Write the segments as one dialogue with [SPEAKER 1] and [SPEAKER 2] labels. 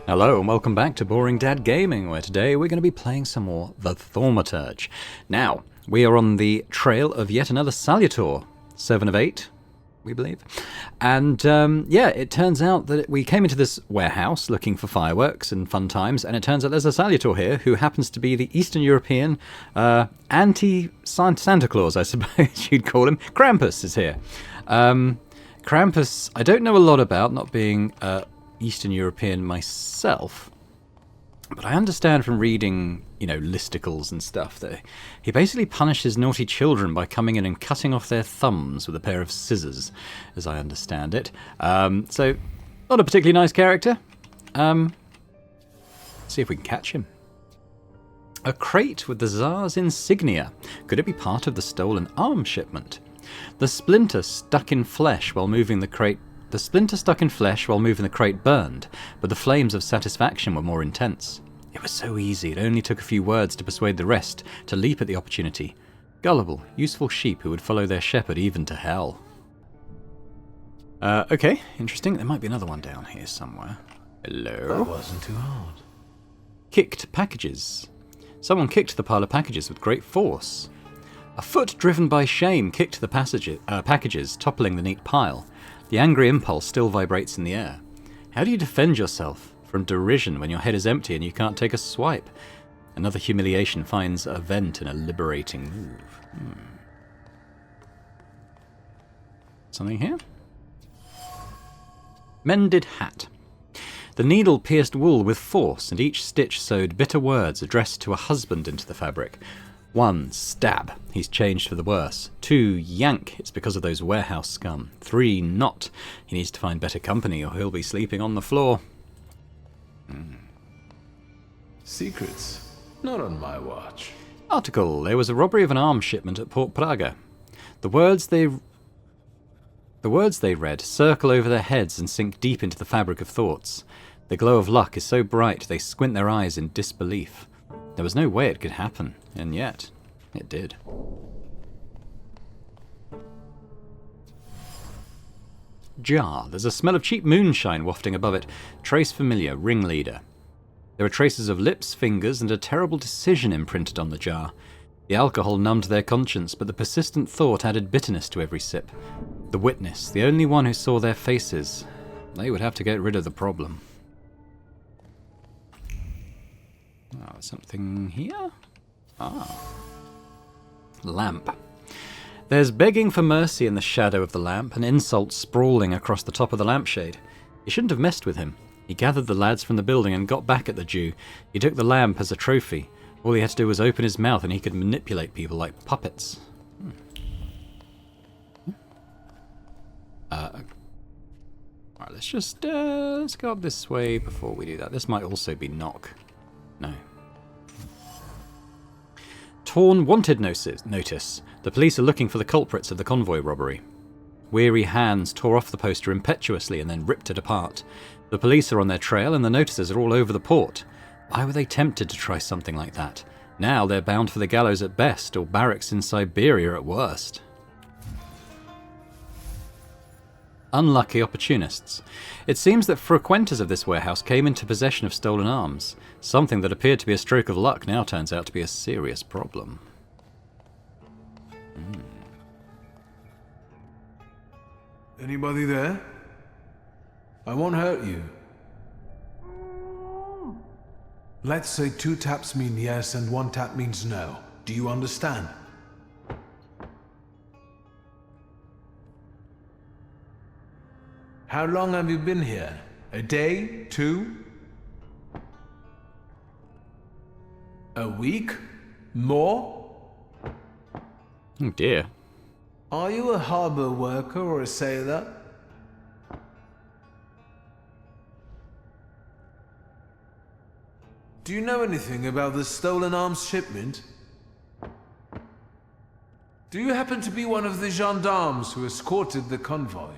[SPEAKER 1] Hello and welcome back to Boring Dad Gaming, where today we're going to be playing some more the Thaumaturge. Now, we are on the trail of yet another Salutor, 7 of 8, we believe. And yeah, it turns out that we came into this warehouse looking for fireworks and fun times, and it turns out there's a Salutor here who happens to be the Eastern European anti-Santa Claus, I suppose you'd call him. Krampus is here. Krampus, I don't know a lot about, not being Eastern European myself, but I understand from reading, listicles and stuff that he basically punishes naughty children by coming in and cutting off their thumbs with a pair of scissors, as I understand it. So, not a particularly nice character. See if we can catch him. A crate with the Tsar's insignia. Could it be part of the stolen arms shipment? The splinter stuck in flesh while moving the crate. The splinter stuck in flesh while moving the crate burned, but the flames of satisfaction were more intense. It was so easy, it only took a few words to persuade the rest to leap at the opportunity. Gullible, useful sheep who would follow their shepherd even to hell. Okay, interesting. There might be another one down here somewhere. Hello?
[SPEAKER 2] That wasn't too hard.
[SPEAKER 1] Kicked packages. Someone kicked the pile of packages with great force. A foot driven by shame kicked the packages, toppling the neat pile. The angry impulse still vibrates in the air. How do you defend yourself from derision when your head is empty and you can't take a swipe? Another humiliation finds a vent in a liberating move. Something here? Mended hat. The needle pierced wool with force, and each stitch sewed bitter words addressed to a husband into the fabric. 1. Stab. He's changed for the worse. 2. Yank. It's because of those warehouse scum. 3. Not. He needs to find better company or he'll be sleeping on the floor.
[SPEAKER 2] Secrets. Not on my watch.
[SPEAKER 1] Article. There was a robbery of an arms shipment at Port Praga. The words they read circle over their heads and sink deep into the fabric of thoughts. The glow of luck is so bright they squint their eyes in disbelief. There was no way it could happen, and yet, it did. Jar. There's a smell of cheap moonshine wafting above it. Trace familiar, ringleader. There are traces of lips, fingers, and a terrible decision imprinted on the jar. The alcohol numbed their conscience, but the persistent thought added bitterness to every sip. The witness, the only one who saw their faces. They would have to get rid of the problem. Oh, something here? Lamp. There's begging for mercy in the shadow of the lamp, and insults sprawling across the top of the lampshade. He shouldn't have messed with him. He gathered the lads from the building and got back at the Jew. He took the lamp as a trophy. All he had to do was open his mouth and he could manipulate people like puppets. Alright, let's go up this way before we do that. This might also be knock. No. Torn wanted notice. The police are looking for the culprits of the convoy robbery. Weary hands tore off the poster impetuously and then ripped it apart. The police are on their trail and the notices are all over the port. Why were they tempted to try something like that? Now they're bound for the gallows at best, or barracks in Siberia at worst. Unlucky opportunists. It seems that frequenters of this warehouse came into possession of stolen arms. Something that appeared to be a stroke of luck now turns out to be a serious problem.
[SPEAKER 2] Anybody there? I won't hurt you. Let's say 2 taps mean yes and 1 tap means no. Do you understand? How long have you been here? A day? 2? A week? More?
[SPEAKER 1] Oh dear.
[SPEAKER 2] Are you a harbor worker or a sailor? Do you know anything about the stolen arms shipment? Do you happen to be one of the gendarmes who escorted the convoy?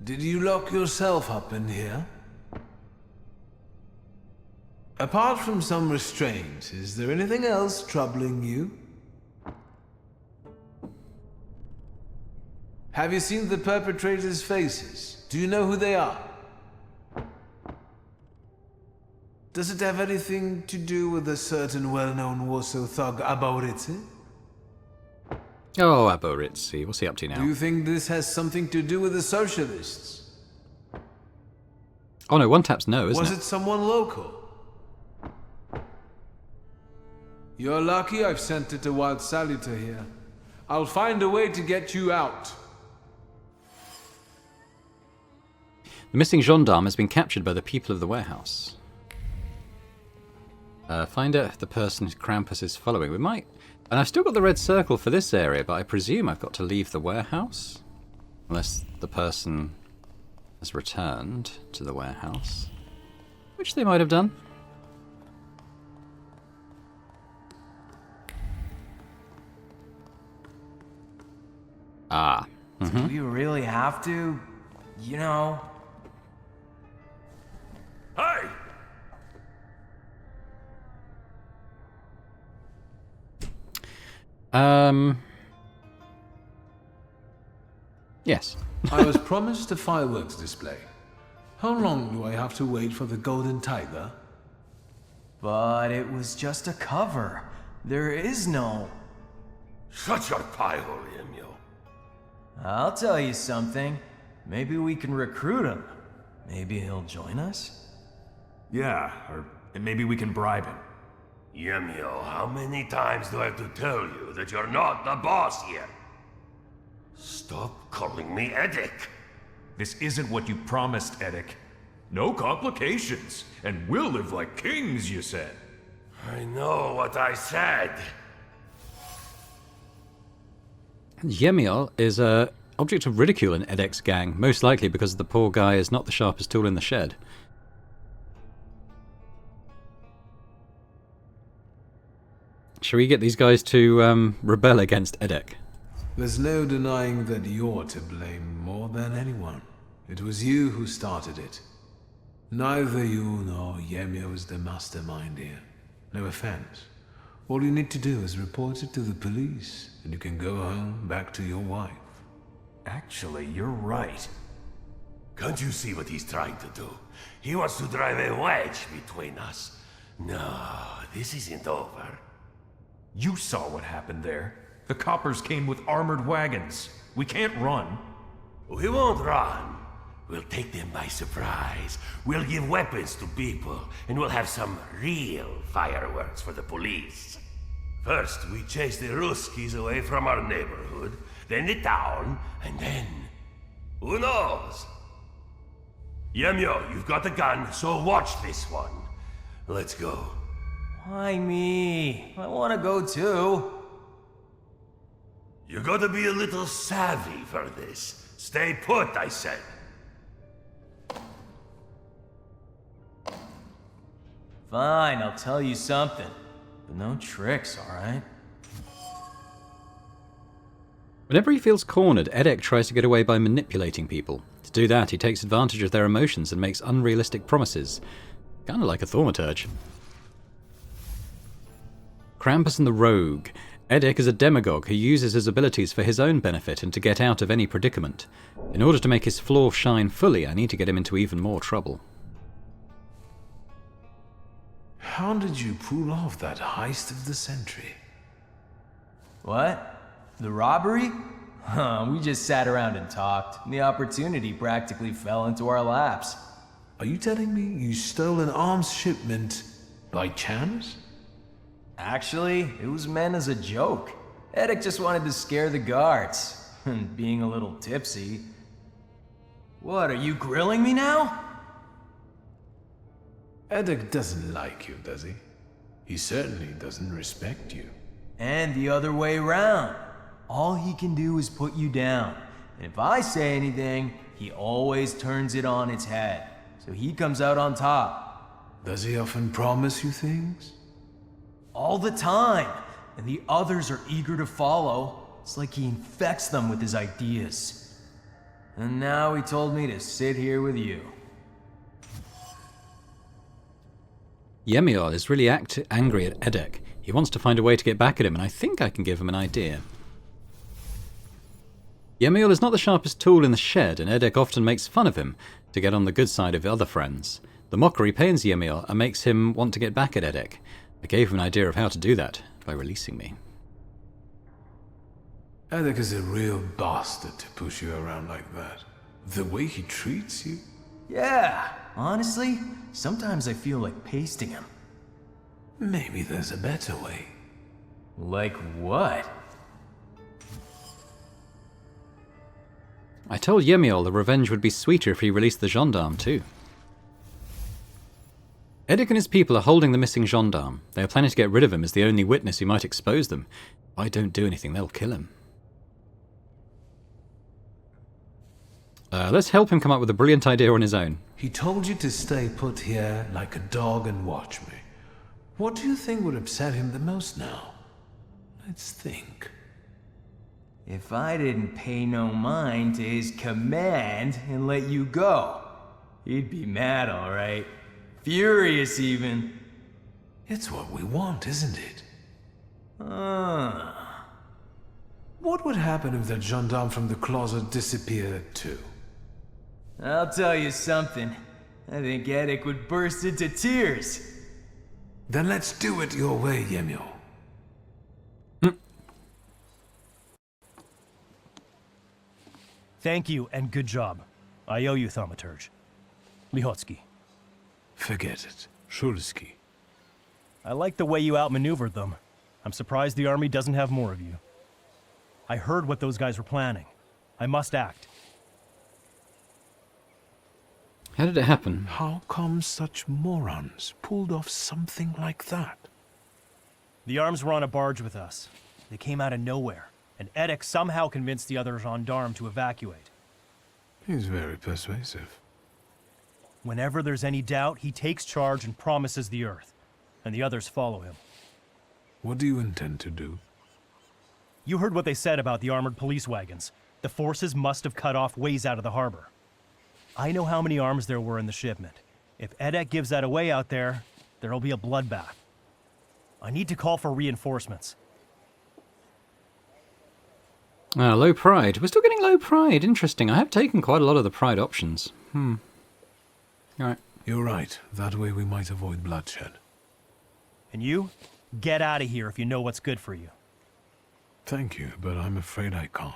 [SPEAKER 2] Did you lock yourself up in here? Apart from some restraint, is there anything else troubling you? Have you seen the perpetrators' faces? Do you know who they are? Does it have anything to do with a certain well-known Warsaw thug, Aboritsi?
[SPEAKER 1] Oh, Aboritsi. What's he up to now?
[SPEAKER 2] Do you think this has something to do with the socialists?
[SPEAKER 1] Oh no, one tap's no, isn't
[SPEAKER 2] Was it someone local? You're lucky I've sent it a wild saluter here. I'll find a way to get you out.
[SPEAKER 1] The missing gendarme has been captured by the people of the warehouse. Find out the person Krampus is following. We might... And I've still got the red circle for this area, but I presume I've got to leave the warehouse. Unless the person has returned to the warehouse. Which they might have done. Ah.
[SPEAKER 3] Do you really have to? You know...
[SPEAKER 4] Hey!
[SPEAKER 1] Yes.
[SPEAKER 2] I was promised a fireworks display. How long do I have to wait for the Golden Tiger?
[SPEAKER 3] But it was just a cover. There is no...
[SPEAKER 4] Shut your pie hole, Emil.
[SPEAKER 3] I'll tell you something. Maybe we can recruit him. Maybe he'll join us?
[SPEAKER 5] Yeah, or maybe we can bribe him.
[SPEAKER 4] Emil, how many times do I have to tell you that you're not the boss here? Stop calling me Eddick.
[SPEAKER 5] This isn't what you promised, Eddick. No complications, and we'll live like kings, you said.
[SPEAKER 4] I know what I said.
[SPEAKER 1] Yemiel is a object of ridicule in Edek's gang, most likely because the poor guy is not the sharpest tool in the shed. Shall we get these guys to rebel against Edek?
[SPEAKER 2] There's no denying that you're to blame more than anyone. It was you who started it. Neither you nor Yemio is the mastermind here. No offense. All you need to do is report it to the police, and you can go home back to your wife.
[SPEAKER 5] Actually, you're right.
[SPEAKER 4] Can't you see what he's trying to do? He wants to drive a wedge between us. No, this isn't over.
[SPEAKER 5] You saw what happened there. The coppers came with armored wagons. We can't run.
[SPEAKER 4] We won't run. We'll take them by surprise. We'll give weapons to people, and we'll have some real fireworks for the police. First, we chase the Ruskies away from our neighborhood, then the town, and then... who knows? Yemyo, you've got the gun, so watch this one. Let's go.
[SPEAKER 3] Why me? I want to go too.
[SPEAKER 4] You gotta be a little savvy for this. Stay put, I said.
[SPEAKER 3] Fine, I'll tell you something. But no tricks, alright?
[SPEAKER 1] Whenever he feels cornered, Edek tries to get away by manipulating people. To do that, he takes advantage of their emotions and makes unrealistic promises. Kinda like a thaumaturge. Krampus and the Rogue. Edek is a demagogue who uses his abilities for his own benefit and to get out of any predicament. In order to make his flaw shine fully, I need to get him into even more trouble.
[SPEAKER 2] How did you pull off that heist of the century?
[SPEAKER 3] What? The robbery? We just sat around and talked. The opportunity practically fell into our laps.
[SPEAKER 2] Are you telling me you stole an arms shipment by chance?
[SPEAKER 3] Actually, it was meant as a joke. Edek just wanted to scare the guards. And being a little tipsy. What, are you grilling me now?
[SPEAKER 2] Edek doesn't like you, does he? He certainly doesn't respect you.
[SPEAKER 3] And the other way around. All he can do is put you down. And if I say anything, he always turns it on its head. So he comes out on top.
[SPEAKER 2] Does he often promise you things?
[SPEAKER 3] All the time. And the others are eager to follow. It's like he infects them with his ideas. And now he told me to sit here with you.
[SPEAKER 1] Yemiel is really angry at Edek. He wants to find a way to get back at him, and I think I can give him an idea. Yemiel is not the sharpest tool in the shed, and Edek often makes fun of him to get on the good side of other friends. The mockery pains Yemiel and makes him want to get back at Edek. I gave him an idea of how to do that, by releasing me.
[SPEAKER 2] Edek is a real bastard to push you around like that. The way he treats you.
[SPEAKER 3] Yeah, honestly, sometimes I feel like pasting him.
[SPEAKER 2] Maybe there's a better way.
[SPEAKER 3] Like what?
[SPEAKER 1] I told Yemiel the revenge would be sweeter if he released the gendarme too. Edek and his people are holding the missing gendarme. They are planning to get rid of him as the only witness who might expose them. If I don't do anything, they'll kill him. Let's help him come up with a brilliant idea on his own.
[SPEAKER 2] He told you to stay put here like a dog and watch me. What do you think would upset him the most now? Let's think.
[SPEAKER 3] If I didn't pay no mind to his command and let you go, he'd be mad, all right. Furious, even.
[SPEAKER 2] It's what we want, isn't it?
[SPEAKER 3] Ah.
[SPEAKER 2] What would happen if that gendarme from the closet disappeared too?
[SPEAKER 3] I'll tell you something. I think Edek would burst into tears.
[SPEAKER 2] Then let's do it your way, Yemiel.
[SPEAKER 6] Thank you, and good job. I owe you, Thaumaturge. Lihotsky.
[SPEAKER 2] Forget it. Shulsky.
[SPEAKER 6] I like the way you outmaneuvered them. I'm surprised the army doesn't have more of you. I heard what those guys were planning. I must act.
[SPEAKER 1] How did it happen?
[SPEAKER 2] How come such morons pulled off something like that?
[SPEAKER 6] The arms were on a barge with us. They came out of nowhere, and Edek somehow convinced the other gendarme to evacuate.
[SPEAKER 2] He's very persuasive.
[SPEAKER 6] Whenever there's any doubt, he takes charge and promises the earth, and the others follow him.
[SPEAKER 2] What do you intend to do?
[SPEAKER 6] You heard what they said about the armored police wagons. The forces must have cut off ways out of the harbor. I know how many arms there were in the shipment. If Edek gives that away out there, there'll be a bloodbath. I need to call for reinforcements.
[SPEAKER 1] Low pride. We're still getting low pride. Interesting. I have taken quite a lot of the pride options. Alright.
[SPEAKER 2] You're right. That way we might avoid bloodshed.
[SPEAKER 6] And you? Get out of here if you know what's good for you.
[SPEAKER 2] Thank you, but I'm afraid I can't.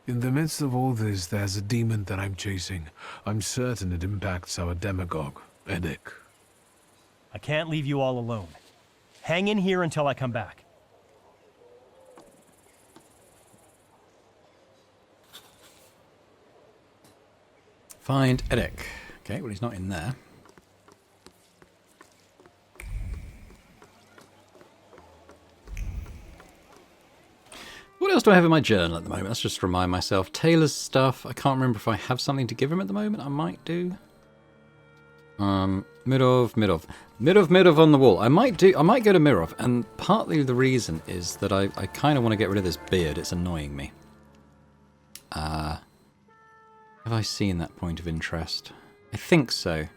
[SPEAKER 2] In the midst of all this, there's a demon that I'm chasing. I'm certain it impacts our demagogue, Edek.
[SPEAKER 6] I can't leave you all alone. Hang in here until I come back.
[SPEAKER 1] Find Edek. Okay, well he's not in there. What else do I have in my journal at the moment? Let's just remind myself. Taylor's stuff. I can't remember if I have something to give him at the moment. I might do. Mirov on the wall. I might go to Mirov, and partly the reason is that I kind of want to get rid of this beard. It's annoying me. Have I seen that point of interest? I think so.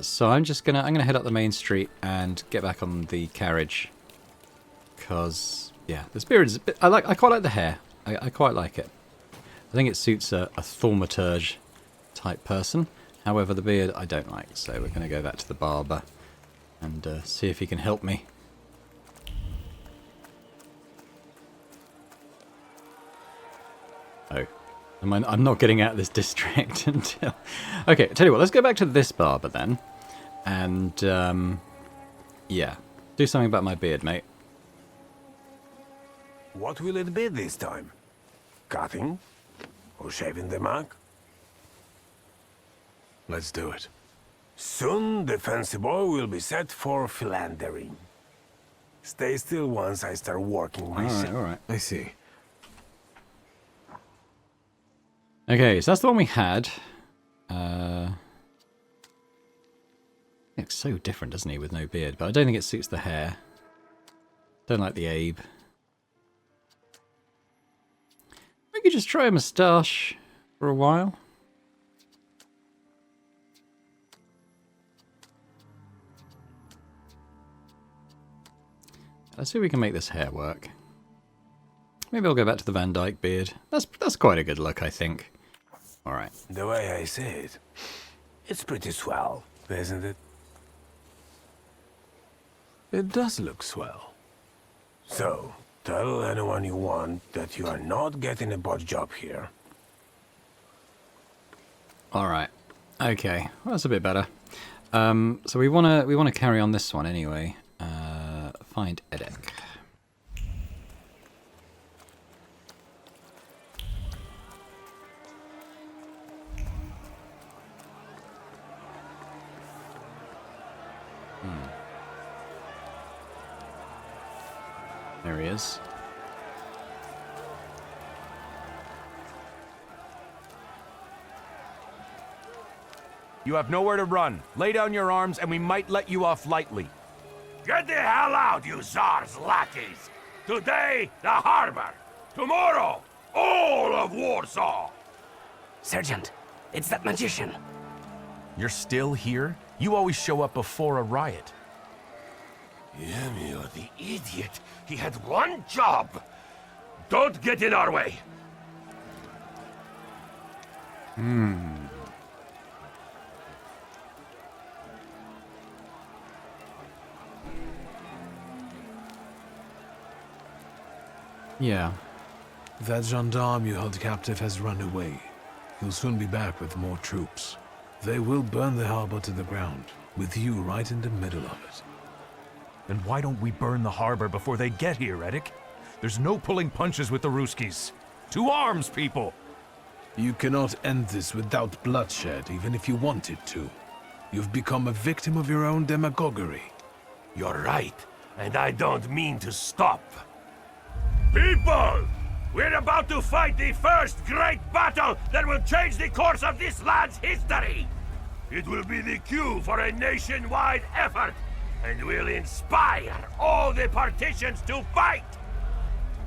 [SPEAKER 1] So I'm gonna head up the main street and get back on the carriage. Cause yeah, this beard is a bit. I quite like the hair. I quite like it. I think it suits a thaumaturge type person. However, the beard I don't like. So we're gonna go back to the barber and see if he can help me. Oh. I'm not getting out of this district until... Okay, tell you what, let's go back to this barber then. And, yeah. Do something about my beard, mate.
[SPEAKER 7] What will it be this time? Cutting? Or shaving the mug?
[SPEAKER 2] Let's do it.
[SPEAKER 7] Soon the fancy boy will be set for philandering. Stay still once I start working myself.
[SPEAKER 1] Alright.
[SPEAKER 2] I see.
[SPEAKER 1] Okay, so that's the one we had. He looks so different, doesn't he, with no beard? But I don't think it suits the hair. Don't like the Abe. We could just try a moustache for a while. Let's see if we can make this hair work. Maybe I'll go back to the Van Dyke beard. That's quite a good look, I think. All right.
[SPEAKER 7] The way I say it, it's pretty swell, isn't it?
[SPEAKER 2] It does look swell.
[SPEAKER 7] So, tell anyone you want that you are not getting a botch job here.
[SPEAKER 1] All right. Okay. Well, that's a bit better. So we wanna carry on this one anyway. Find Edek. There he is.
[SPEAKER 8] You have nowhere to run. Lay down your arms and we might let you off lightly.
[SPEAKER 4] Get the hell out, you Tsar's lackeys! Today, the harbor. Tomorrow, all of Warsaw!
[SPEAKER 9] Sergeant, it's that magician.
[SPEAKER 8] You're still here? You always show up before a riot.
[SPEAKER 4] Yemio, the idiot. He had one job. Don't get in our way.
[SPEAKER 1] Yeah.
[SPEAKER 2] That gendarme you held captive has run away. He'll soon be back with more troops. They will burn the harbor to the ground, with you right in the middle of it.
[SPEAKER 5] Then why don't we burn the harbor before they get here, Edek? There's no pulling punches with the Ruskies. To arms, people!
[SPEAKER 2] You cannot end this without bloodshed, even if you wanted to. You've become a victim of your own demagoguery.
[SPEAKER 4] You're right, and I don't mean to stop. People! We're about to fight the first great battle that will change the course of this land's history! It will be the cue for a nationwide effort, and will inspire all the partitions to fight!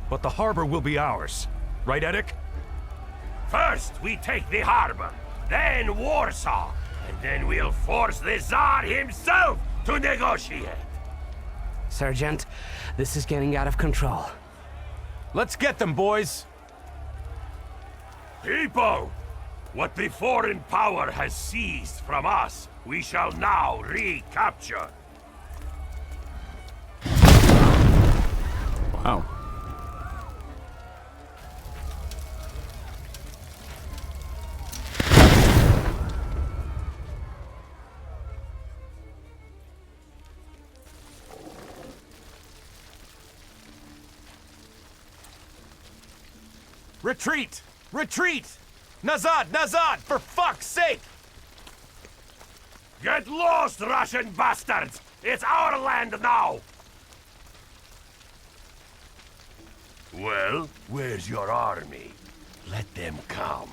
[SPEAKER 5] But the harbor will be ours. Right, Edek?
[SPEAKER 4] First, we take the harbor, then Warsaw, and then we'll force the Tsar himself to negotiate.
[SPEAKER 9] Sergeant, this is getting out of control.
[SPEAKER 8] Let's get them, boys!
[SPEAKER 4] People! What the foreign power has seized from us, we shall now recapture.
[SPEAKER 1] Wow.
[SPEAKER 8] Retreat! Retreat! Nazad! Nazad! For fuck's sake!
[SPEAKER 4] Get lost, Russian bastards! It's our land now! Well, where's your army? Let them come.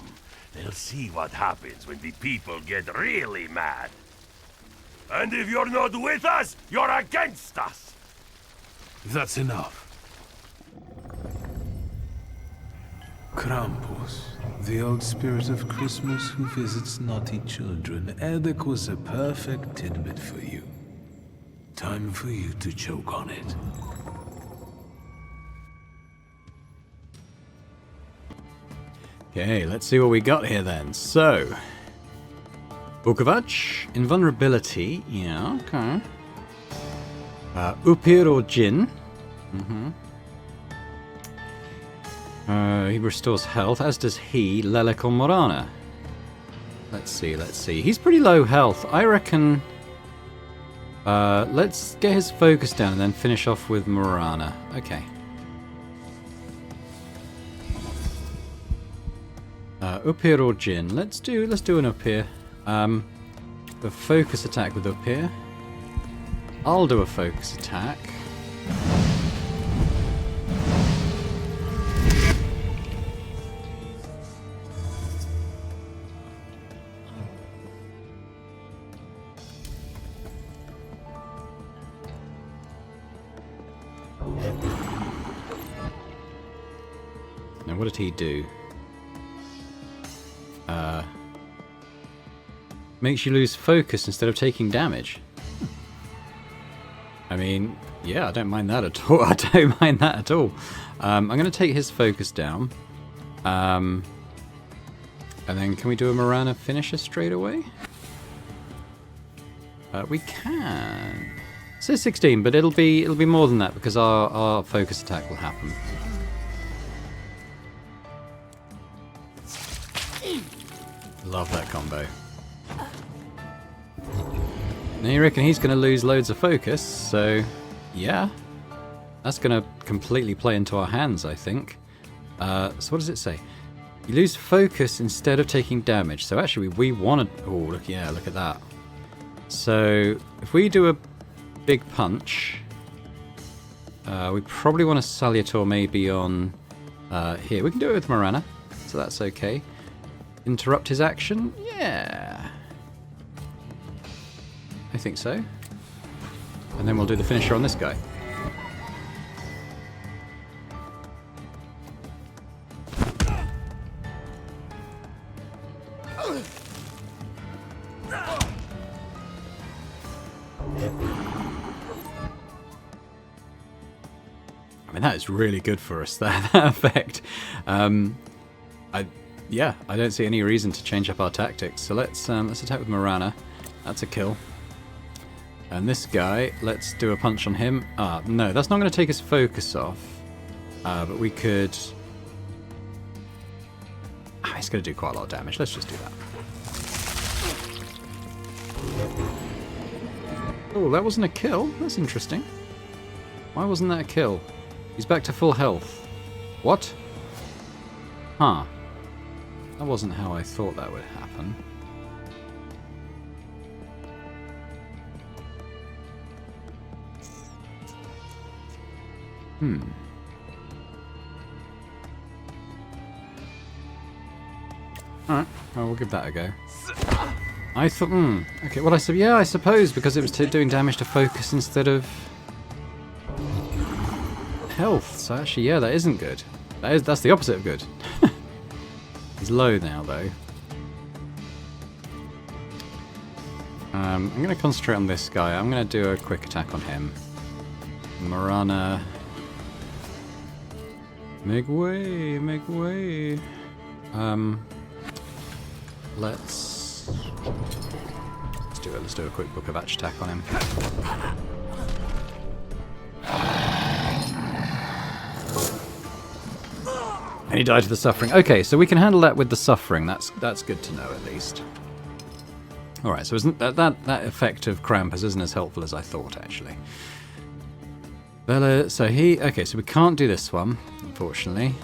[SPEAKER 4] They'll see what happens when the people get really mad. And if you're not with us, you're against us!
[SPEAKER 2] That's enough. Krampus, the old spirit of Christmas who visits naughty children, Edek was a perfect tidbit for you. Time for you to choke on it.
[SPEAKER 1] Okay, let's see what we got here then. So, Bukovac, invulnerability, yeah, okay. Upir Jin. He restores health, as does he, Lelek or Morana. Let's see. He's pretty low health. I reckon... let's get his focus down and then finish off with Morana. Okay. Upir or Jin. Let's do an Upir. The focus attack with Upir. I'll do a focus attack. Now what did he do? Makes you lose focus instead of taking damage. I mean, Yeah, I don't mind that at all. I don't mind that at all. I'm going to take his focus down. And then can we do a Marana finisher straight away? We can. It says 16, but it'll be more than that because our focus attack will happen. Love that combo. Now you reckon he's going to lose loads of focus, so yeah. That's going to completely play into our hands, I think. So what does it say? You lose focus instead of taking damage. So actually we want to... Oh, look, yeah, look at that. So if we do a big punch, we probably want to Salutor maybe on here. We can do it with Marana, so that's okay. Interrupt his action? Yeah. I think so. And then we'll do the finisher on this guy. I mean, that is really good for us, that effect. Yeah, I don't see any reason to change up our tactics. So let's attack with Marana. That's a kill. And this guy, let's do a punch on him. No, that's not going to take his focus off. But we could... he's going to do quite a lot of damage. Let's just do that. Oh, that wasn't a kill. That's interesting. Why wasn't that a kill? He's back to full health. What? Huh. That wasn't how I thought that would happen. Alright, well, we'll give that a go. I thought, okay, well, I suppose because it was doing damage to focus instead of health. So actually, yeah, that isn't good. That's the opposite of good. He's low now, though. I'm going to concentrate on this guy. I'm going to do a quick attack on him. Marana. Make way, make way. Let's do it. Let's do a quick Book of Atch attack on him. And he died to the suffering. Okay, so we can handle that with the suffering. That's good to know at least. All right, so isn't that effect of Krampus isn't as helpful as I thought actually. Vela, so so we can't do this one, unfortunately,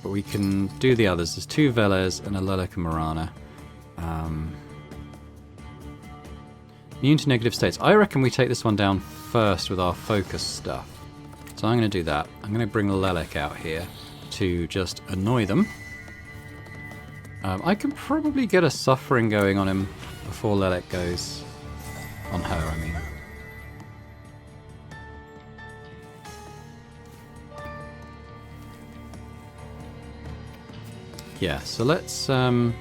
[SPEAKER 1] but we can do the others. There's 2 Velas and a Lelic and Marana. Immune to negative states. I reckon we take this one down first with our focus stuff. So I'm going to do that. I'm going to bring the Lelic out here to just annoy them. I can probably get a suffering going on him before Lelic goes on her, I mean. Yeah, so let's no,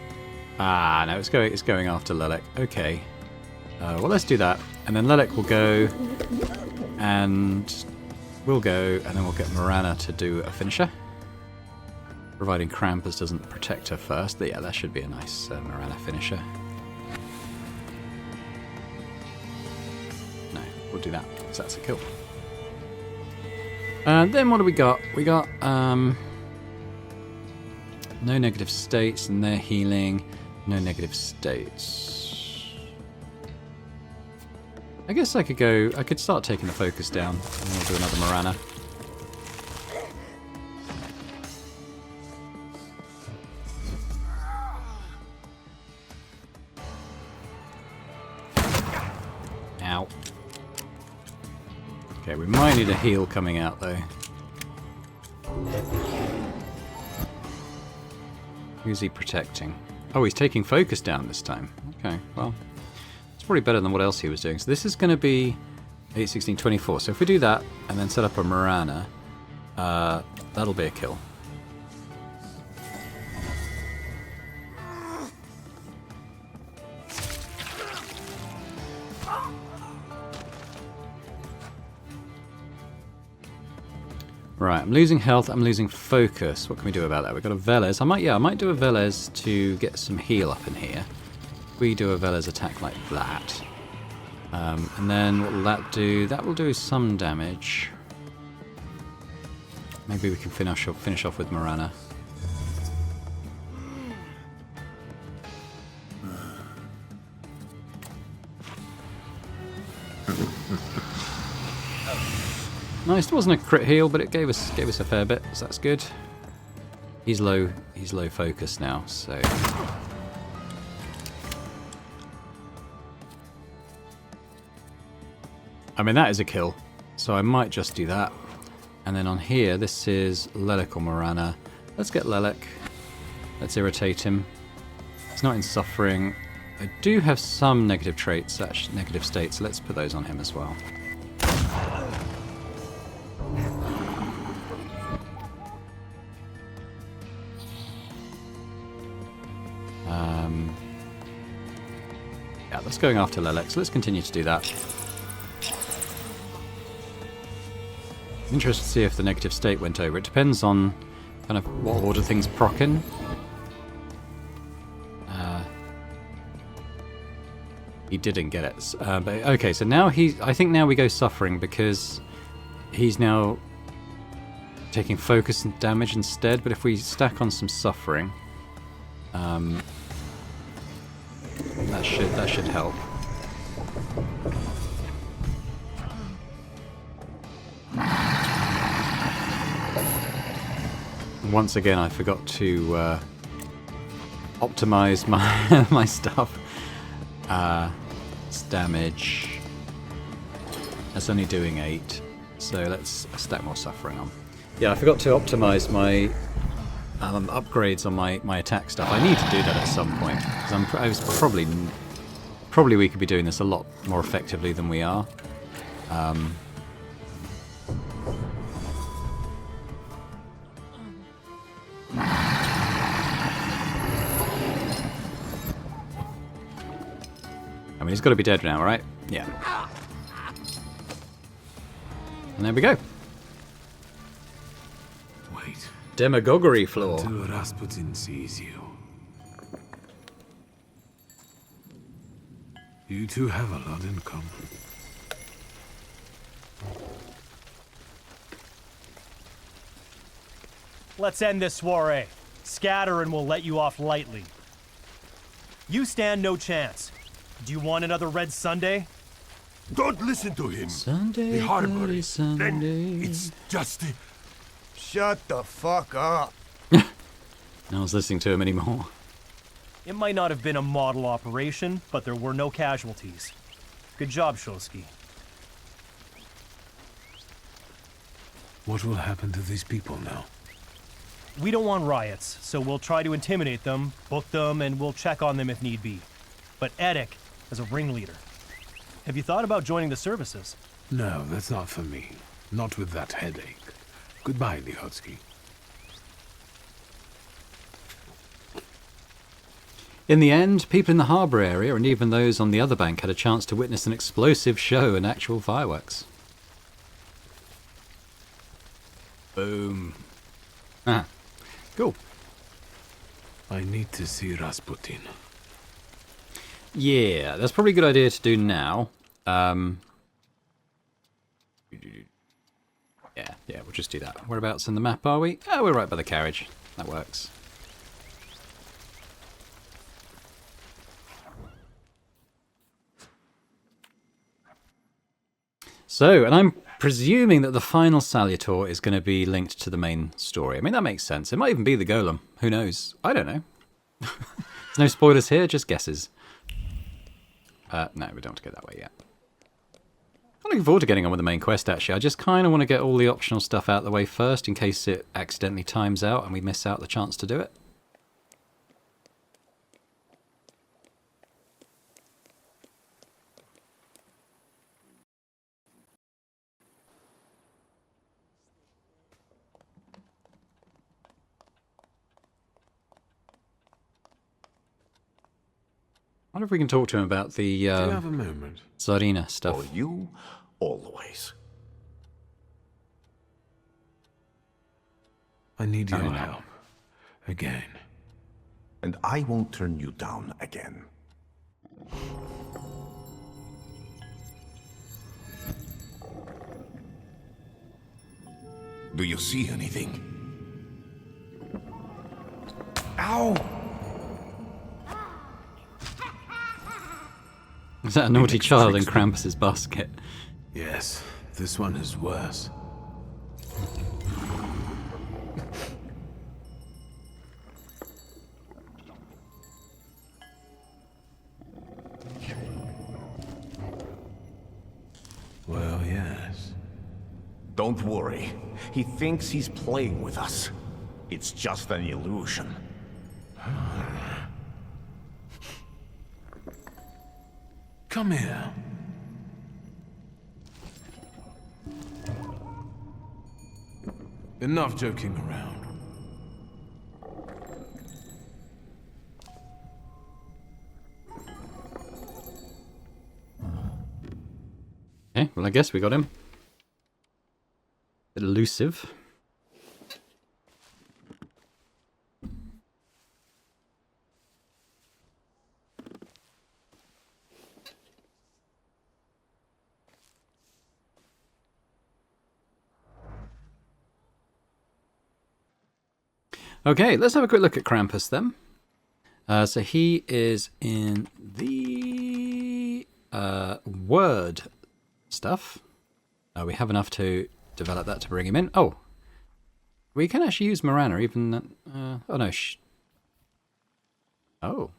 [SPEAKER 1] it's going after Lelic. Okay. Well, let's do that. And then Lelic will go and we'll go and then we'll get Marana to do a finisher. Providing Krampus doesn't protect her first. But yeah, that should be a nice Marana finisher. No, we'll do that, because that's a kill. And then what do we got? We got no negative states, and they're healing. No negative states. I guess I could start taking the focus down, and we'll do another Marana. Ow. Okay, we might need a heal coming out though. Who's he protecting? Oh, he's taking focus down this time. Okay, well, it's probably better than what else he was doing. So this is going to be 8, 16, 24. So if we do that and then set up a Marana, that'll be a kill. Right, I'm losing health, I'm losing focus. What can we do about that? We've got a Velez. I might do a Velez to get some heal up in here. We do a Velez attack like that. And then what will that do? That will do some damage. Maybe we can finish off with Morana. Nice. It wasn't a crit heal, but it gave us a fair bit, so that's good. He's low focus now, so. I mean, that is a kill, so I might just do that. And then on here, this is Lelek or Morana. Let's get Lelek. Let's irritate him. He's not in suffering. I do have some negative traits, actually, negative states. Let's put those on him as well. Yeah, that's going after Lelek, so let's continue to do that. Interested to see if the negative state went over. It depends on kind of what order things proc in. He didn't get it. But okay, so now I think now we go suffering because he's now taking focus and damage instead. But if we stack on some suffering, that should help. Once again, I forgot to optimize my stuff. It's damage. That's only doing 8, so let's stack more suffering on. Yeah, I forgot to optimize my upgrades on my attack stuff. I need to do that at some point because I was probably we could be doing this a lot more effectively than we are. I mean, he's got to be dead now, right? Yeah. And there we go.
[SPEAKER 2] Wait.
[SPEAKER 1] Demagoguery floor.
[SPEAKER 2] Until Rasputin sees you. You two have a lot in common.
[SPEAKER 6] Let's end this soiree. Scatter and we'll let you off lightly. You stand no chance. Do you want another Red Sunday?
[SPEAKER 4] Don't listen to him.
[SPEAKER 1] Sunday,
[SPEAKER 4] The harbor.
[SPEAKER 1] bloody Sunday.
[SPEAKER 4] Then it's just...
[SPEAKER 10] Shut the fuck up.
[SPEAKER 1] No one's listening to him anymore.
[SPEAKER 6] It might not have been a model operation, but there were no casualties. Good job, Shosky.
[SPEAKER 2] What will happen to these people now?
[SPEAKER 6] We don't want riots, so we'll try to intimidate them, book them, and we'll check on them if need be. But Eddick is a ringleader. Have you thought about joining the services?
[SPEAKER 2] No, that's not for me. Not with that headache. Goodbye, Lihotsky.
[SPEAKER 1] In the end, people in the harbour area and even those on the other bank had a chance to witness an explosive show and actual fireworks. Boom. Ah, cool.
[SPEAKER 2] I need to see Rasputin.
[SPEAKER 1] Yeah, that's probably a good idea to do now. Yeah, we'll just do that. Whereabouts in the map are we? Oh, we're right by the carriage. That works. So, and I'm presuming that the final Salutor is going to be linked to the main story. I mean, that makes sense. It might even be the Golem. Who knows? I don't know. There's no spoilers here, just guesses. No, we don't have to go that way yet. I'm looking forward to getting on with the main quest, actually. I just kind of want to get all the optional stuff out of the way first, in case it accidentally times out and we miss out the chance to do it. I wonder if we can talk to him about the
[SPEAKER 2] Do you have a moment?
[SPEAKER 1] Tsarina stuff.
[SPEAKER 4] For you, always.
[SPEAKER 2] I need your
[SPEAKER 1] Fair enough.
[SPEAKER 2] help. Again.
[SPEAKER 11] And I won't turn you down again.
[SPEAKER 10] Do you see anything?
[SPEAKER 11] Ow!
[SPEAKER 1] Is that a naughty child in Krampus's basket?
[SPEAKER 2] Yes, this one is worse. Well, yes.
[SPEAKER 11] Don't worry. He thinks he's playing with us. It's just an illusion.
[SPEAKER 2] Come here. Enough joking around.
[SPEAKER 1] Okay, well I guess we got him. Bit elusive. Okay, let's have a quick look at Krampus then. So he is in the word stuff. We have enough to develop that to bring him in. Oh, we can actually use Marana even... oh no. Oh.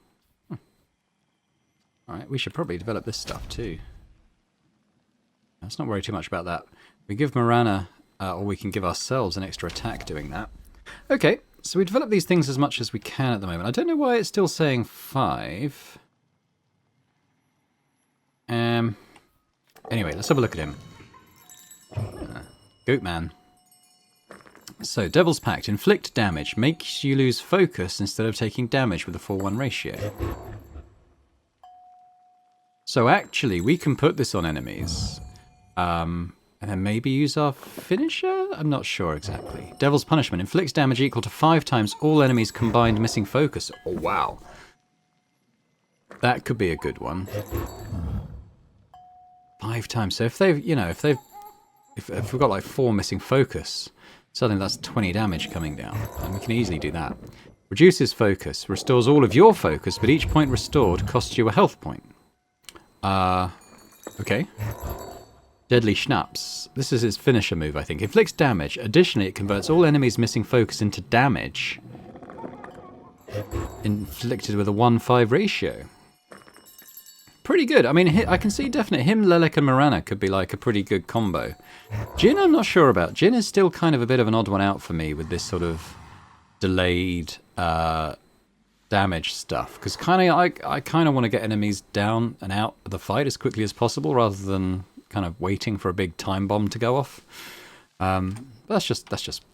[SPEAKER 1] Alright, we should probably develop this stuff too. Let's not worry too much about that. We give Marana, or we can give ourselves an extra attack doing that. Okay, so we develop these things as much as we can at the moment. I don't know why it's still saying 5. Anyway, let's have a look at him. Goatman. So, Devil's Pact. Inflict damage. Makes you lose focus instead of taking damage with a 4-1 ratio. So actually, we can put this on enemies. And then maybe use our finisher? I'm not sure exactly. Devil's Punishment. Inflicts damage equal to 5 times all enemies combined missing focus. Oh, wow. That could be a good one. 5 times. So if they've, you know, if we've got like 4 missing focus, suddenly that's 20 damage coming down. And we can easily do that. Reduces focus. Restores all of your focus, but each point restored costs you a health point. Okay. Deadly Schnapps. This is his finisher move, I think. Inflicts damage. Additionally, it converts all enemies missing focus into damage. Inflicted with a 1-5 ratio. Pretty good. I mean, I can see definitely him, Lelek, and Marana could be like a pretty good combo. Jin, I'm not sure about. Jin is still kind of a bit of an odd one out for me with this sort of delayed damage stuff. Because I kind of want to get enemies down and out of the fight as quickly as possible rather than kind of waiting for a big time bomb to go off. That's just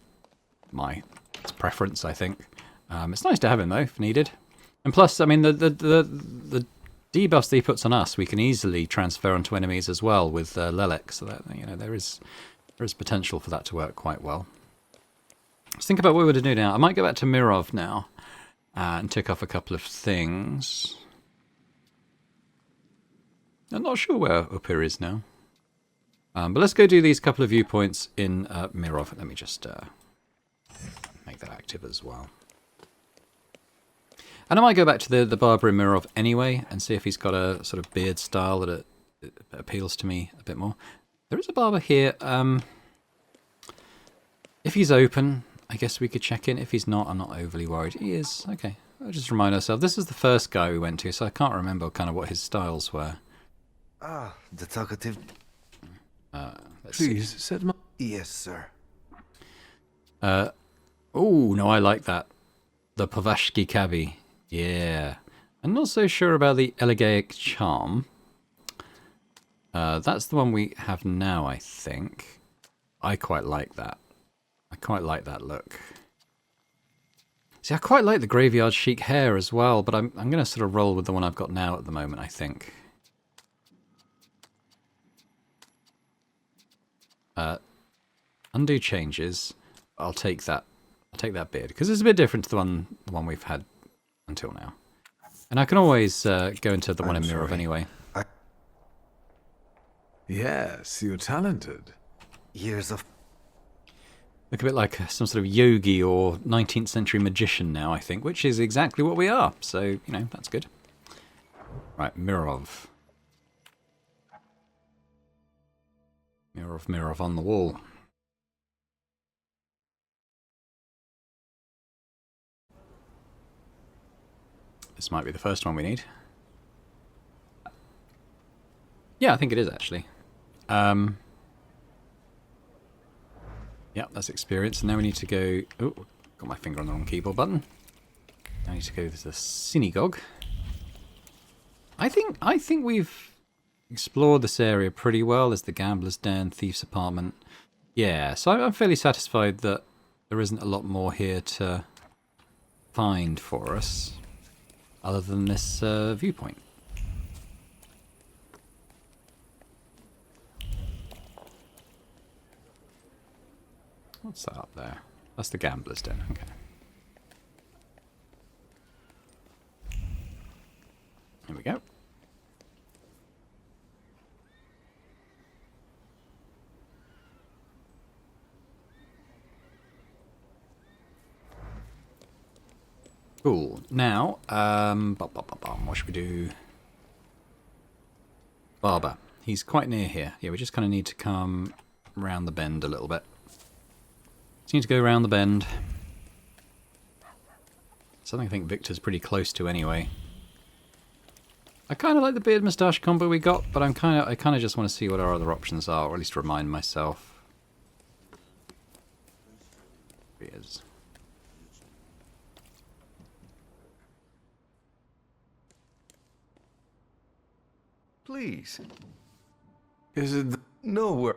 [SPEAKER 1] my preference, I think. It's nice to have him though, if needed. And plus, I mean, the debuffs that he puts on us, we can easily transfer onto enemies as well with Lelek, so that, you know, there is potential for that to work quite well. Let's think about what we're going to do now. I might go back to Mirov now and tick off a couple of things. I'm not sure where Upir is now. But let's go do these couple of viewpoints in Mirov. Let me just make that active as well. And I might go back to the barber in Mirov anyway and see if he's got a sort of beard style that it appeals to me a bit more. There is a barber here. If he's open, I guess we could check in. If he's not, I'm not overly worried. He is. Okay. I'll just remind ourselves. This is the first guy we went to, so I can't remember kind of what his styles were.
[SPEAKER 10] Ah, the talkative.
[SPEAKER 2] Please, set my...
[SPEAKER 10] Yes, sir.
[SPEAKER 1] Oh, no, I like that. The Pavashki Kabi. Yeah. I'm not so sure about the Elegaic Charm. That's the one we have now, I think. I quite like that. I quite like that look. See, I quite like the Graveyard Chic hair as well, but I'm going to sort of roll with the one I've got now at the moment, I think. Undo changes. I'll take that I'll take that beard, because it's a bit different to the one we've had until now. And I can always go into the one in Mirror anyway.
[SPEAKER 2] Yes, you're talented.
[SPEAKER 10] Years of...
[SPEAKER 1] Look a bit like some sort of yogi or 19th century magician now, I think, which is exactly what we are. So, you know, that's good. Right, Mirror. Mirror on the wall. This might be the first one we need. Yeah, I think it is actually. Yeah, that's experience. And now we need to go... Oh, got my finger on the wrong keyboard button. Now I need to go to the synagogue. I think we've explored this area pretty well. There's the gambler's den, thief's apartment. Yeah, so I'm fairly satisfied that there isn't a lot more here to find for us, other than this viewpoint. What's that up there? That's the gambler's den, okay. Here we go. Cool. Now, what should we do? Barber. He's quite near here. Yeah, we just kind of need to come round the bend a little bit. Just need to go around the bend. Something I think Victor's pretty close to anyway. I kind of like the beard moustache combo we got, but I kind of just want to see what our other options are, or at least remind myself. Here he is.
[SPEAKER 10] Please.
[SPEAKER 2] Is it...
[SPEAKER 10] Nowhere.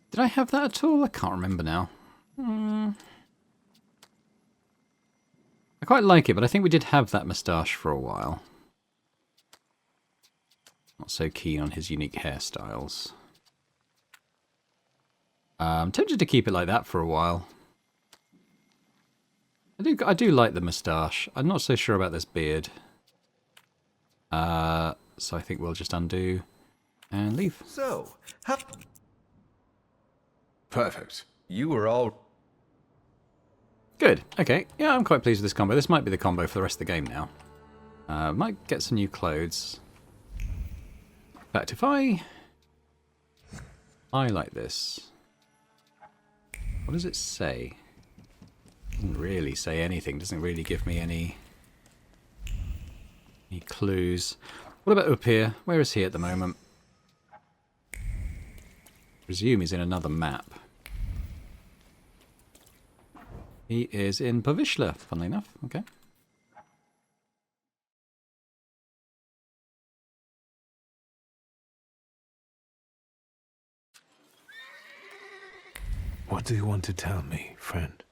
[SPEAKER 1] Did I have that at all? I can't remember now. I quite like it, but I think we did have that moustache for a while. Not so keen on his unique hairstyles. I'm tempted to keep it like that for a while. I do like the moustache. I'm not so sure about this beard. So I think we'll just undo and leave.
[SPEAKER 10] So,
[SPEAKER 2] Perfect.
[SPEAKER 10] you were all...
[SPEAKER 1] Good. Okay. Yeah, I'm quite pleased with this combo. This might be the combo for the rest of the game now. Might get some new clothes. In fact, if I like this, what does it say? Doesn't really say anything. Doesn't really give me any clues. What about up here? Where is he at the moment? Presume he's in another map. He is in Povishla, funnily enough. Okay.
[SPEAKER 2] What do you want to tell me, friend?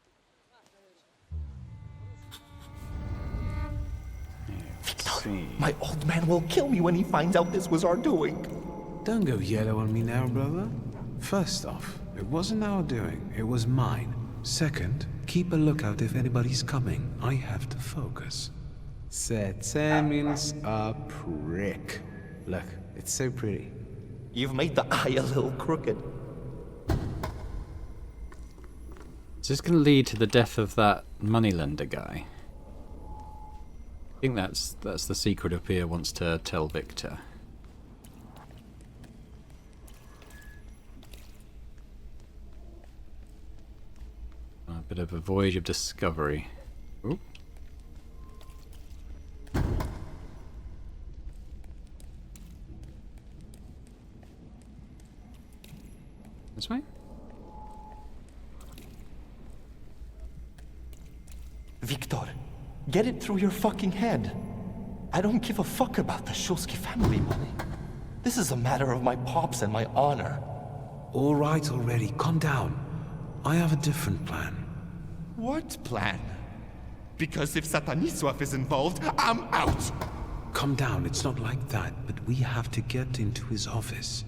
[SPEAKER 11] Wiktor, my old man will kill me when he finds out this was our doing.
[SPEAKER 2] Don't go yellow on me now, brother. First off, it wasn't our doing, it was mine. Second, keep a lookout if anybody's coming. I have to focus. Sete means a prick. Look, it's so pretty.
[SPEAKER 11] You've made the eye a little crooked.
[SPEAKER 1] Is this going to lead to the death of that moneylender guy? I think that's the secret up here wants to tell Wiktor. A bit of a voyage of discovery. Ooh. This way?
[SPEAKER 11] Wiktor, get it through your fucking head. I don't give a fuck about the Shulsky family money. This is a matter of my pops and my honor.
[SPEAKER 2] All right already, calm down. I have a different plan.
[SPEAKER 11] What plan? Because if Sataniswaf is involved, I'm out!
[SPEAKER 2] Calm down, it's not like that, but we have to get into his office.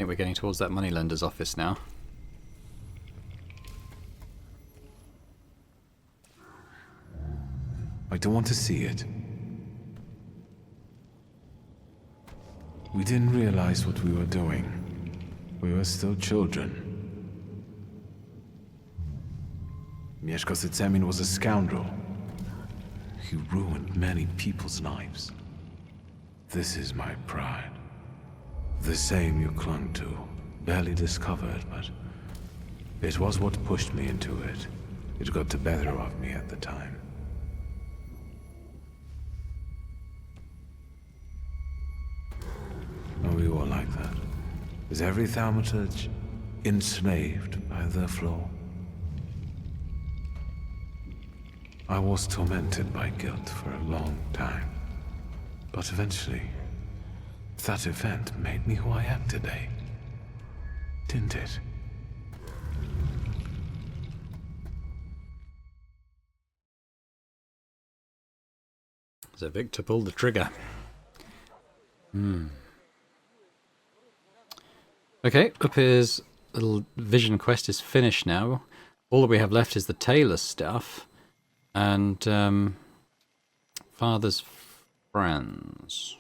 [SPEAKER 1] think we're getting towards that moneylender's office now.
[SPEAKER 2] I don't want to see it. We didn't realize what we were doing. We were still children. Mieszko Sycemin was a scoundrel. He ruined many people's lives. This is my pride. The same you clung to, barely discovered, but it was what pushed me into it. It got the better of me at the time. Are we all like that? Is every thaumaturge enslaved by their flaw? I was tormented by guilt for a long time. But eventually, that event made me who I am today. Didn't it?
[SPEAKER 1] So Wiktor pulled the trigger. Okay, up his little vision quest is finished now. All that we have left is the tailor stuff. And father's friends.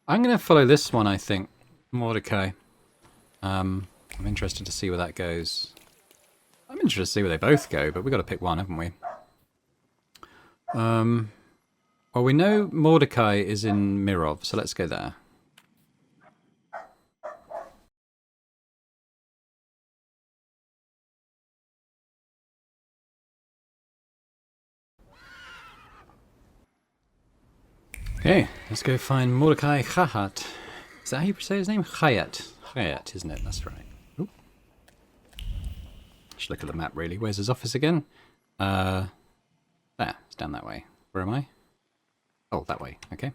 [SPEAKER 1] I'm going to follow this one, I think. Mordecai. I'm interested to see where that goes. I'm interested to see where they both go, but we've got to pick one, haven't we? Well, we know Mordecai is in Mirov, so let's go there. Okay, let's go find Mordecai Chayat. Is that how you say his name? Chayat. Chayat, isn't it? That's right. Oop. Should look at the map, really. Where's his office again? There. It's down that way. Where am I? Oh, that way. Okay.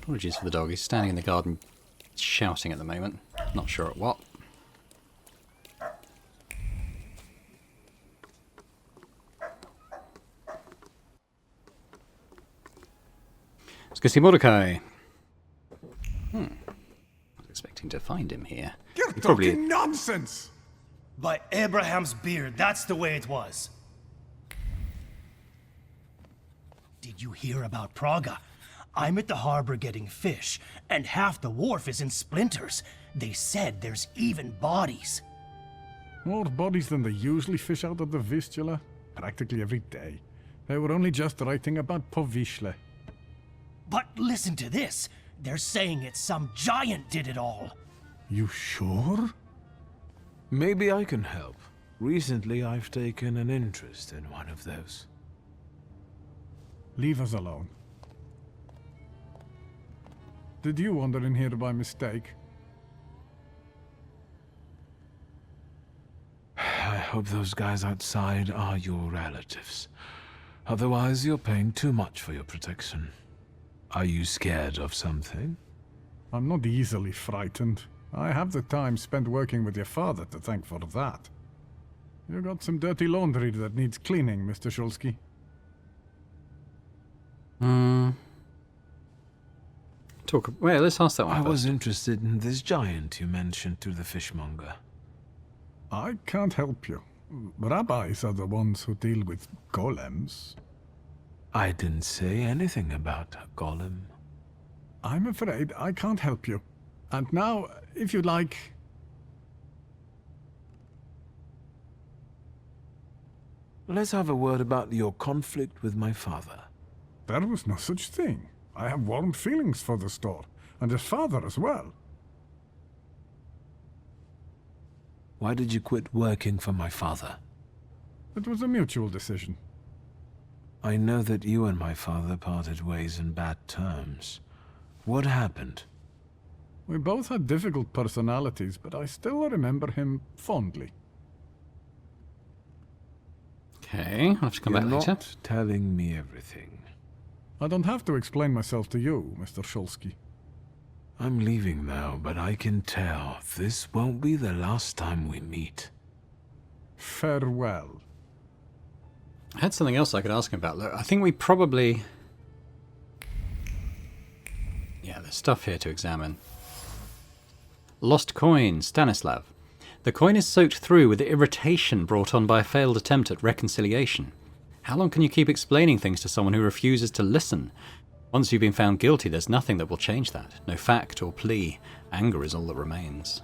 [SPEAKER 1] Apologies for the dog. He's standing in the garden shouting at the moment. Not sure at what. Let's go see Mordecai. I was expecting to find him here.
[SPEAKER 12] You're talking nonsense!
[SPEAKER 6] By Abraham's beard, that's the way it was. Did you hear about Praga? I'm at the harbor getting fish, and half the wharf is in splinters. They said there's even bodies.
[SPEAKER 12] More bodies than they usually fish out of the Vistula, practically every day. They were only just writing about Povishle.
[SPEAKER 6] But listen to this. They're saying it's some giant did it all.
[SPEAKER 12] You sure?
[SPEAKER 2] Maybe I can help. Recently, I've taken an interest in one of those.
[SPEAKER 12] Leave us alone. Did you wander in here by mistake?
[SPEAKER 2] I hope those guys outside are your relatives. Otherwise, you're paying too much for your protection. Are you scared of something?
[SPEAKER 12] I'm not easily frightened. I have the time spent working with your father to thank for that. You got some dirty laundry that needs cleaning, Mr. Shulsky.
[SPEAKER 1] Well, let's ask that one
[SPEAKER 2] I was
[SPEAKER 1] first.
[SPEAKER 2] interested in this giant you mentioned to the fishmonger.
[SPEAKER 12] I can't help you. Rabbis are the ones who deal with golems.
[SPEAKER 2] I didn't say anything about a golem.
[SPEAKER 12] I'm afraid I can't help you. And now, if you'd like...
[SPEAKER 2] Let's have a word about your conflict with my father.
[SPEAKER 12] There was no such thing. I have warm feelings for the store, and his father as well.
[SPEAKER 2] Why did you quit working for my father?
[SPEAKER 12] It was a mutual decision.
[SPEAKER 2] I know that you and my father parted ways in bad terms. What happened?
[SPEAKER 12] We both had difficult personalities, but I still remember him fondly.
[SPEAKER 1] Okay, I'll have to come back
[SPEAKER 2] You're
[SPEAKER 1] later.
[SPEAKER 2] not telling me everything.
[SPEAKER 12] I don't have to explain myself to you, Mr. Shulsky.
[SPEAKER 2] I'm leaving now, but I can tell this won't be the last time we meet.
[SPEAKER 12] Farewell.
[SPEAKER 1] I had something else I could ask him about. Look, I think we probably... Yeah, there's stuff here to examine. Lost coin, Stanislav. The coin is soaked through with the irritation brought on by a failed attempt at reconciliation. How long can you keep explaining things to someone who refuses to listen? Once you've been found guilty, there's nothing that will change that. No fact or plea. Anger is all that remains.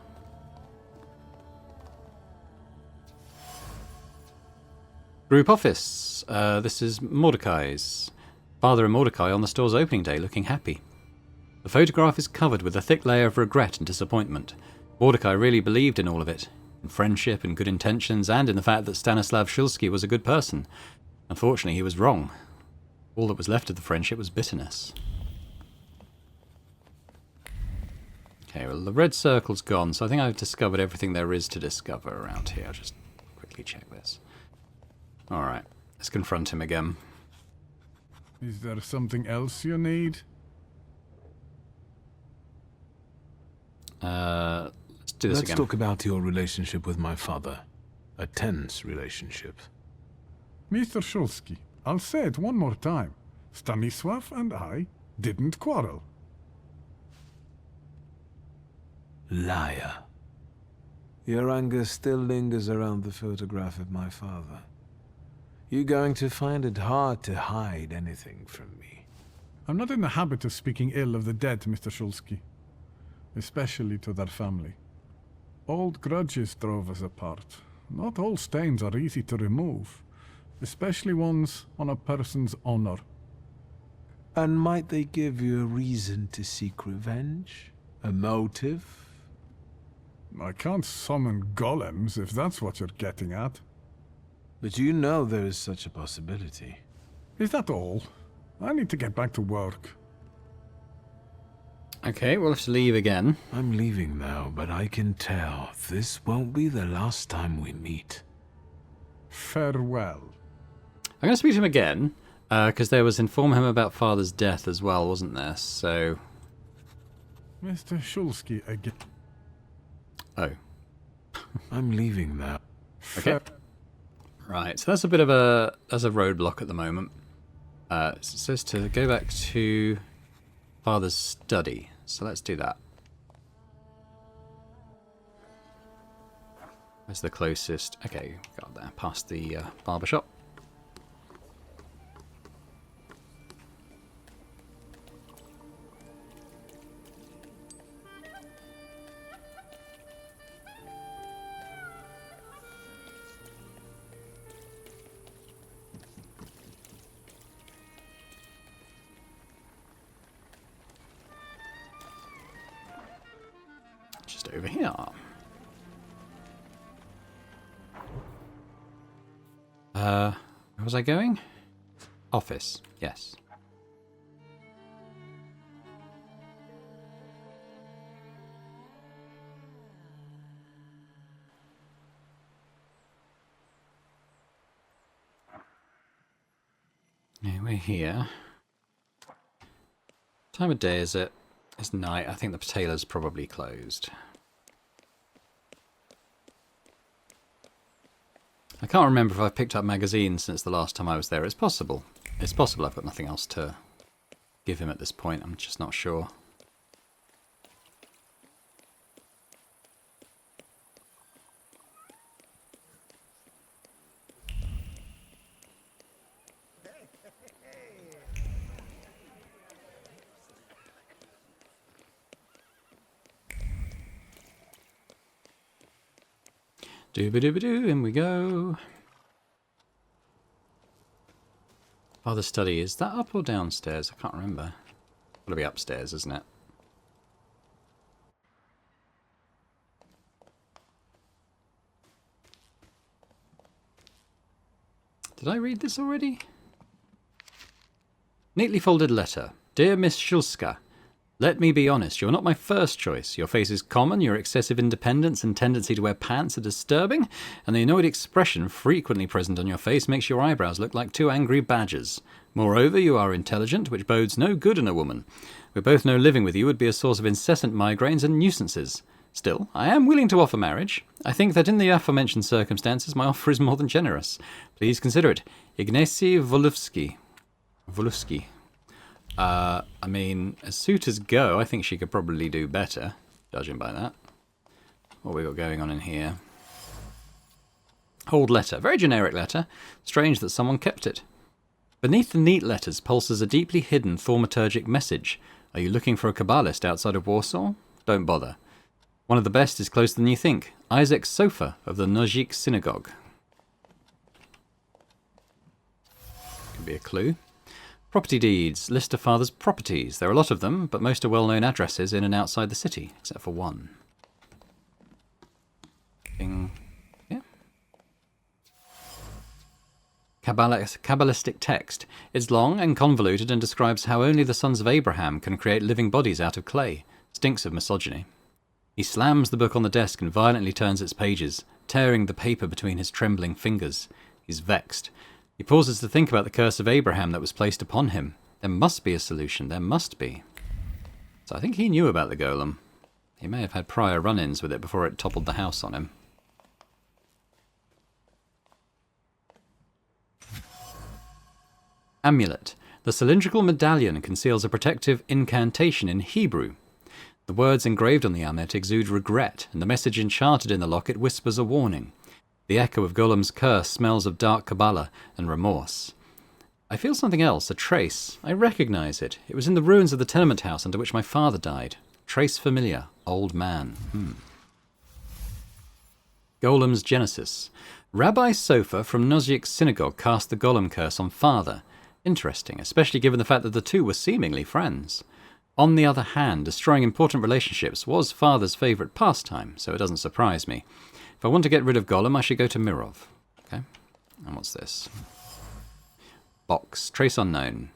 [SPEAKER 1] Group office. This is Mordecai's. Father and Mordecai on the store's opening day, looking happy. The photograph is covered with a thick layer of regret and disappointment. Mordecai really believed in all of it. In friendship and good intentions, and in the fact that Stanislav Shulsky was a good person. Unfortunately, he was wrong. All that was left of the friendship was bitterness. Okay, well, the red circle's gone, so I think I've discovered everything there is to discover around here. I'll just quickly check this. Alright, let's confront him again.
[SPEAKER 12] Is there something else you need?
[SPEAKER 1] Let's do this again.
[SPEAKER 2] Let's talk about your relationship with my father. A tense relationship.
[SPEAKER 12] Mr. Shulsky, I'll say it one more time. Stanisław and I didn't quarrel.
[SPEAKER 2] Liar. Your anger still lingers around the photograph of my father. You're going to find it hard to hide anything from me.
[SPEAKER 12] I'm not in the habit of speaking ill of the dead, Mr. Shulsky. Especially to their family. Old grudges drove us apart. Not all stains are easy to remove, especially ones on a person's honor.
[SPEAKER 2] And might they give you a reason to seek revenge? A motive?
[SPEAKER 12] I can't summon golems if that's what you're getting at.
[SPEAKER 2] But you know there is such a possibility.
[SPEAKER 12] Is that all? I need to get back to work.
[SPEAKER 1] Okay, we'll have to leave again.
[SPEAKER 2] I'm leaving now, but I can tell this won't be the last time we meet.
[SPEAKER 12] Farewell.
[SPEAKER 1] I'm going to speak to him again, because there was inform him about father's death as well, wasn't there? So...
[SPEAKER 12] Mr. Shulsky again.
[SPEAKER 1] Oh.
[SPEAKER 2] I'm leaving now.
[SPEAKER 1] Okay. Right, so that's a bit of a roadblock at the moment. It says to go back to father's study, so let's do that. Where's the closest? Okay, got there, past the barber shop. Just over here. Where was I going? Office, yes. Yeah, we're here. Time of day is it? It's night. I think the tailor's probably closed. I can't remember if I've picked up magazines since the last time I was there. It's possible. It's possible I've got nothing else to give him at this point. I'm just not sure. Dooba-dooba-doo, in we go. Father's study, is that up or downstairs? I can't remember. Gotta be upstairs, isn't it? Did I read this already? Neatly folded letter. Dear Miss Shulska, Let me be honest, you're not my first choice. Your face is common, your excessive independence and tendency to wear pants are disturbing, and the annoyed expression frequently present on your face makes your eyebrows look like two angry badgers. Moreover, you are intelligent, which bodes no good in a woman. We both know living with you would be a source of incessant migraines and nuisances. Still, I am willing to offer marriage. I think that in the aforementioned circumstances, my offer is more than generous. Please consider it. Ignacy Volufsky. I mean, as suitors go, I think she could probably do better, judging by that. What we got going on in here? Old letter. Very generic letter. Strange that someone kept it. Beneath the neat letters pulses a deeply hidden thaumaturgic message. Are you looking for a Kabbalist outside of Warsaw? Don't bother. One of the best is closer than you think. Isaac Sofa of the Nozik Synagogue. Could be a clue. Property deeds. List of father's properties. There are a lot of them, but most are well-known addresses in and outside the city, except for one. Bing. Yeah. Kabbalistic text. It's long and convoluted and describes how only the sons of Abraham can create living bodies out of clay. Stinks of misogyny. He slams the book on the desk and violently turns its pages, tearing the paper between his trembling fingers. He's vexed. He pauses to think about the curse of Abraham that was placed upon him. There must be a solution. There must be. So I think he knew about the golem. He may have had prior run-ins with it before it toppled the house on him. Amulet. The cylindrical medallion conceals a protective incantation in Hebrew. The words engraved on the amulet exude regret, and the message enchanted in the locket whispers a warning. The echo of Golem's curse smells of dark Kabbalah and remorse. I feel something else, a trace. I recognize it. It was in the ruins of the tenement house under which my father died. Trace familiar. Old man. Golem's genesis. Rabbi Sofa from Nozik Synagogue cast the Golem curse on father. Interesting, especially given the fact that the two were seemingly friends. On the other hand, destroying important relationships was father's favourite pastime, so it doesn't surprise me. If I want to get rid of Golem, I should go to Mirov. Okay, and what's this? Box. Trace unknown.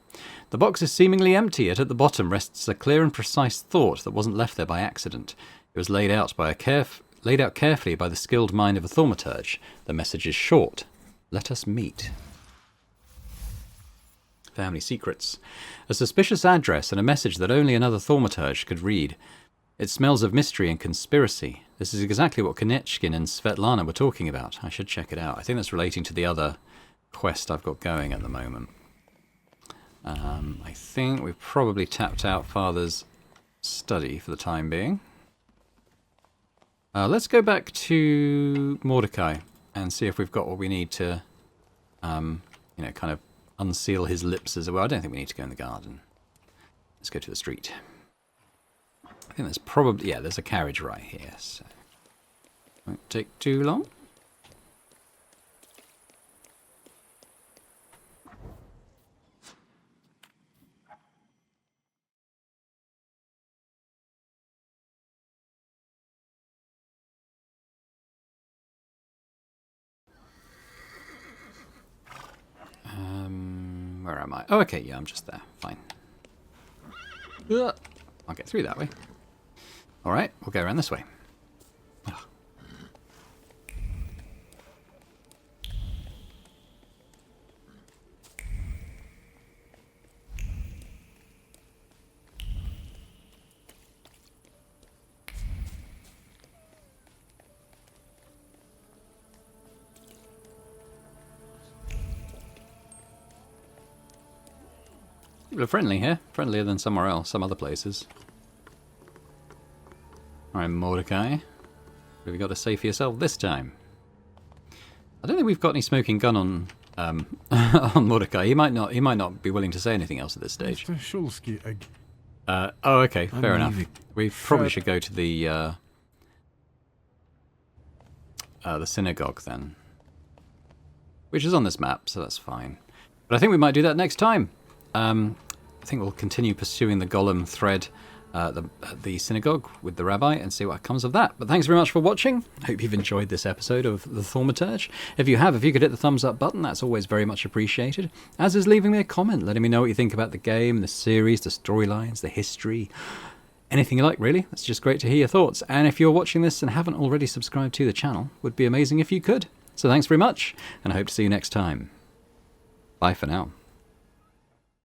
[SPEAKER 1] The box is seemingly empty, yet at the bottom rests a clear and precise thought that wasn't left there by accident. It was laid out carefully by the skilled mind of a thaumaturge. The message is short. Let us meet. Family secrets. A suspicious address and a message that only another thaumaturge could read. It smells of mystery and conspiracy. This is exactly what Konechkin and Svetlana were talking about. I should check it out. I think that's relating to the other quest I've got going at the moment. I think we've probably tapped out Father's study for the time being. Let's go back to Mordecai and see if we've got what we need to, kind of unseal his lips as well. I don't think we need to go in the garden. Let's go to the street. I think there's probably, yeah, there's a carriage right here, so won't take too long. Where am I? Oh, okay, yeah, I'm just there. Fine. I'll get through that way. Alright, we'll go around this way. Oh. People are friendly here. Friendlier than somewhere else, some other places. Alright, Mordecai. What have you got to say for yourself this time? I don't think we've got any smoking gun on on Mordecai. He might not be willing to say anything else at this stage.
[SPEAKER 12] Mr. Shulsky,
[SPEAKER 1] oh, okay, fair enough. We probably should go to the synagogue then. Which is on this map, so that's fine. But I think we might do that next time. I think we'll continue pursuing the Golem thread the synagogue with the rabbi and see what comes of that. But thanks very much for watching. I hope you've enjoyed this episode of the Thaumaturge. If you have, if you could hit the thumbs up button, that's always very much appreciated. As is leaving me a comment, letting me know what you think about the game, the series, the storylines, the history, anything you like, really. It's just great to hear your thoughts. And if you're watching this and haven't already subscribed to the channel, would be amazing if you could. So thanks very much, and I hope to see you next time. Bye for now.